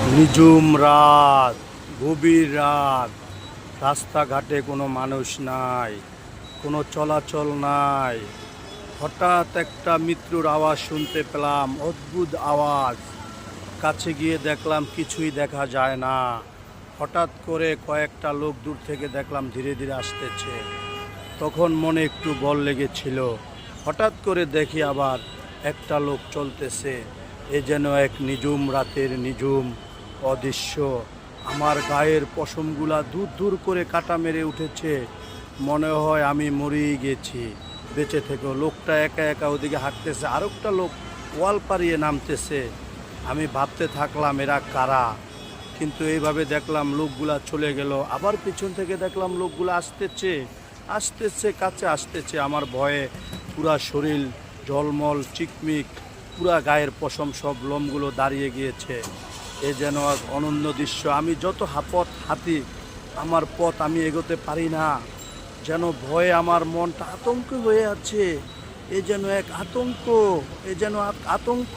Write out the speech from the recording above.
নিঝুম রাত, গভীর রাত, রাস্তাঘাটে কোনো মানুষ নাই, কোনো চলাচল নাই। হঠাৎ একটা মৃত্যুর আওয়াজ শুনতে পেলাম, অদ্ভুত আওয়াজ। কাছে গিয়ে দেখলাম কিছুই দেখা যায় না। হঠাৎ করে কয়েকটা লোক দূর থেকে দেখলাম ধীরে ধীরে আসতেছে। তখন মনে একটু বল লেগেছিল। হঠাৎ করে দেখি আবার একটা লোক চলতেছে। এ যেন এক নিঝুম রাতের নিঝুম অদৃশ্য। আমার গায়ের পশমগুলা দূর দূর করে কাটা মেরে উঠেছে। মনে হয় আমি মরেই গেছি। বেঁচে থেকেও লোকটা একা একা ওদিকে হাঁটতেছে, আরেকটা লোক ওয়াল পাড়িয়ে নামতেছে। আমি ভাবতে থাকলাম এরা কারা। কিন্তু এইভাবে দেখলাম লোকগুলা চলে গেল, আবার পিছন থেকে দেখলাম লোকগুলা আসতেছে আসতেছে কাছে আসতেছে। আমার ভয়ে পুরা শরীর ঝলমল চিকমিক, পুরা গায়ের পশম সব লোমগুলো দাঁড়িয়ে গিয়েছে। এ যেন এক অনন্য দৃশ্য। আমি যত পথ হাঁটি, আমার পথ আমি এগোতে পারি না। যেন ভয়ে আমার মনটা আতঙ্ক হয়ে আছে। এ যেন এক আতঙ্ক, এ যেন আতঙ্ক।